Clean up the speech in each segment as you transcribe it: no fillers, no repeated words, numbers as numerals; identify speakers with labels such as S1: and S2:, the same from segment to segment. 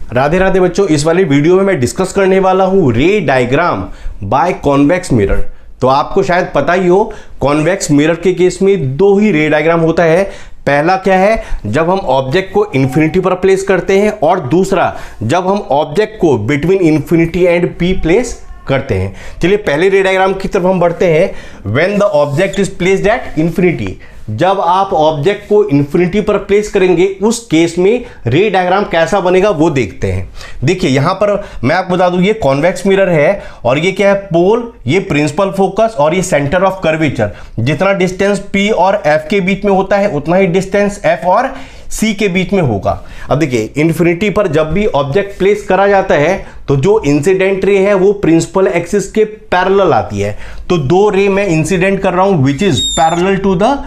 S1: राधे राधे बच्चों, इस वाले वीडियो में मैं डिस्कस करने वाला हूं रे डायग्राम बाय कॉन्वेक्स मिरर। तो आपको शायद पता ही हो, कॉन्वेक्स मिरर के केस में दो ही रे डायग्राम होता है। पहला क्या है, जब हम ऑब्जेक्ट को इन्फिनिटी पर प्लेस करते हैं, और दूसरा जब हम ऑब्जेक्ट को between infinity and P place करते हैं। चलिए पहले रे डायग्राम की तरफ हम बढ़ते हैं। When the object is placed at infinity, जब आप ऑब्जेक्ट को इन्फिनिटी पर प्लेस करेंगे उस केस में रे डायग्राम कैसा बनेगा वो देखते हैं। देखिए यहां पर मैं आपको बता दूं, ये कॉन्वेक्स मिरर है और ये क्या है, पोल, ये प्रिंसिपल फोकस और ये सेंटर ऑफ कर्वेचर। जितना डिस्टेंस P और F के बीच में होता है उतना ही डिस्टेंस F और C के बीच में होगा। अब देखिए इन्फिनिटी पर जब भी ऑब्जेक्ट प्लेस करा जाता है तो जो इंसिडेंट रे है वो प्रिंसिपल एक्सिस के पैरेलल आती है। तो दो रे मैं इंसिडेंट कर रहा हूं which is parallel to the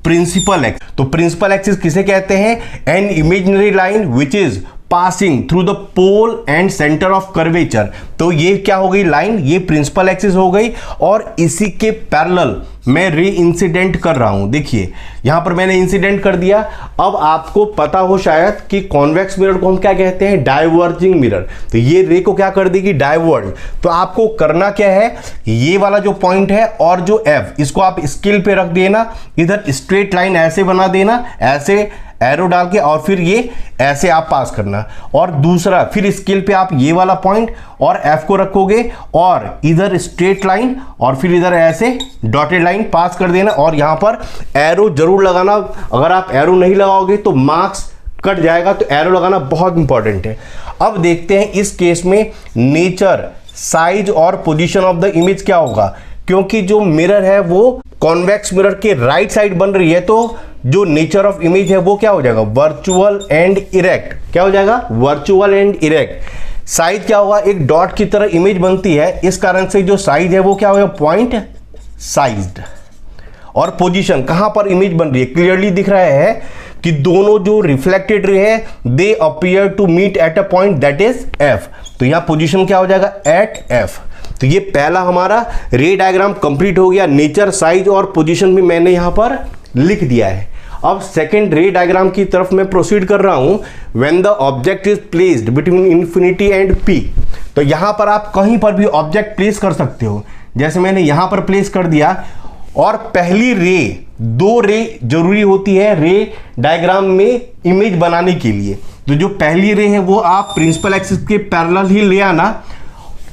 S1: principal axis. तो प्रिंसिपल एक्सिस किसे कहते हैं, an imaginary line which is passing through the pole and centre of curvature. तो ये क्या हो गई लाइन, ये प्रिंसिपल एक्सिस हो गई और इसी के पैरेलल मैं रे इंसिडेंट कर रहा हूं। देखिए यहां पर मैंने इंसिडेंट कर दिया। अब आपको पता हो शायद कि कॉन्वेक्स मिरर को हम क्या कहते हैं, डाइवर्जिंग मिरर। तो ये रे को क्या कर देगी, डाइवर्ज। तो आपको करना क्या है, ये वाला जो पॉइंट है और जो F, इसको आप स्केल पे रख देना, इधर स्ट्रेट लाइन ऐसे बना देना, ऐसे एरो डाल के, और फिर ये ऐसे आप पास करना। और दूसरा फिर स्केल पे आप ये वाला पॉइंट और F को रखोगे और इधर स्ट्रेट लाइन और फिर इधर ऐसे डॉटेड लाइन पास कर देना। और यहां पर एरो जरूर लगाना, अगर आप एरो नहीं लगाओगे तो मार्क्स कट जाएगा। तो एरो लगाना बहुत इंपॉर्टेंट है। अब देखते हैं इस केस में नेचर, साइज और पोजीशन ऑफ द इमेज क्या होगा। क्योंकि जो मिरर है वो कॉन्वेक्स मिरर के राइट साइड बन रही है, तो जो नेचर ऑफ इमेज है वो क्या हो जाएगा, वर्चुअल एंड इरेक्ट। क्या हो जाएगा, वर्चुअल एंड इरेक्ट। साइज क्या होगा, एक डॉट की तरह इमेज बनती है, इस कारण से जो साइज है वो क्या होगा, पॉइंट साइज्ड। और पोजीशन, कहां पर इमेज बन रही है, क्लियरली दिख रहा है कि दोनों जो रिफ्लेक्टेड रे है they appear to meet at a point that is F। तो यहां पोजीशन क्या हो जाएगा, एट F। तो ये पहला हमारा रे डायग्राम कंप्लीट हो गया। नेचर, साइज और पोजीशन भी मैंने यहां पर लिख दिया है। अब सेकेंड रे डायग्राम की तरफ मैं प्रोसीड कर रहा हूं। When the object is placed between infinity and P, तो यहां पर आप कहीं पर भी ऑब्जेक्ट प्लेस कर सकते हो। जैसे मैंने यहां पर प्लेस कर दिया। और पहली रे, दो रे जरूरी होती है रे डायग्राम में इमेज बनाने के लिए। तो जो पहली रे है वो आप प्रिंसिपल एक्सिस के पैरेलल ही ले आना।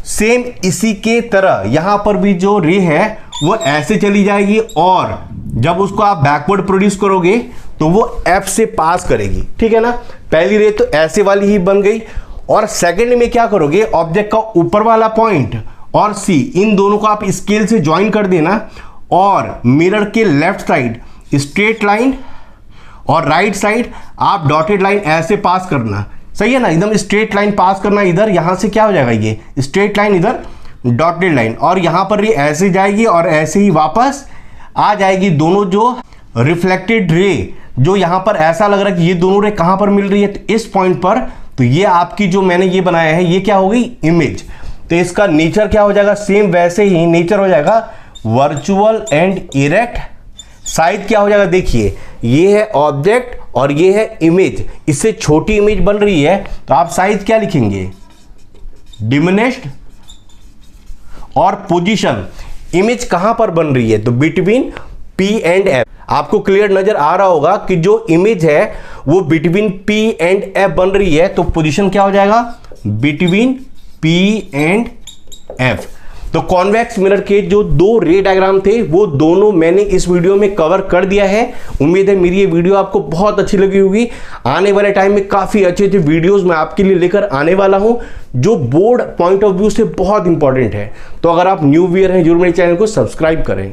S1: सेम इसी के तरह यहां पर भी जो रे है वो ऐसे चली जाएगी और जब उसको आप बैकवर्ड प्रोड्यूस करोगे तो वो F से पास करेगी। ठीक है ना, पहली रे तो ऐसे वाली ही बन गई। और सेकंड में क्या करोगे, ऑब्जेक्ट का ऊपर वाला पॉइंट और C, इन दोनों को आप स्केल से ज्वाइन कर देना और मिरर के लेफ्ट साइड स्ट्रेट लाइन और राइट साइड आप डॉटेड लाइन ऐसे पास करना। सही है ना, एकदम स्ट्रेट लाइन पास करना। इधर यहां से क्या हो जाएगा, ये स्ट्रेट लाइन, इधर डॉटेड लाइन, और यहां पर ये ऐसे जाएगी और ऐसे ही वापस आ जाएगी। दोनों जो रिफ्लेक्टेड रे, जो यहां पर ऐसा लग रहा है कि ये दोनों रे कहां पर मिल रही है, तो इस पॉइंट पर। तो ये आपकी जो मैंने ये बनाया है ये क्या हो गई, इमेज। तो इसका नेचर क्या हो जाएगा, सेम वैसे ही नेचर हो जाएगा वर्चुअल एंड इरेक्ट। साइज क्या हो जाएगा, देखिए ये है ऑब्जेक्ट और ये है इमेज, इससे छोटी इमेज बन रही है तो आप साइज क्या लिखेंगे, डिमिनिश्ड। और पोजीशन, इमेज कहां पर बन रही है, तो बिटवीन P एंड F। आपको क्लियर नजर आ रहा होगा कि जो इमेज है वो बिटवीन P एंड F बन रही है, तो पोजीशन क्या हो जाएगा, बिटवीन P एंड F। तो कॉन्वेक्स मिरर के जो दो रे डायग्राम थे वो दोनों मैंने इस वीडियो में कवर कर दिया है। उम्मीद है मेरी ये वीडियो आपको बहुत अच्छी लगी होगी। आने वाले टाइम में काफी अच्छे अच्छे वीडियोस मैं आपके लिए लेकर आने वाला हूं जो बोर्ड पॉइंट ऑफ व्यू से बहुत इंपॉर्टेंट है। तो अगर आप न्यू व्यूअर हैं जरूर मेरे चैनल को सब्सक्राइब करें।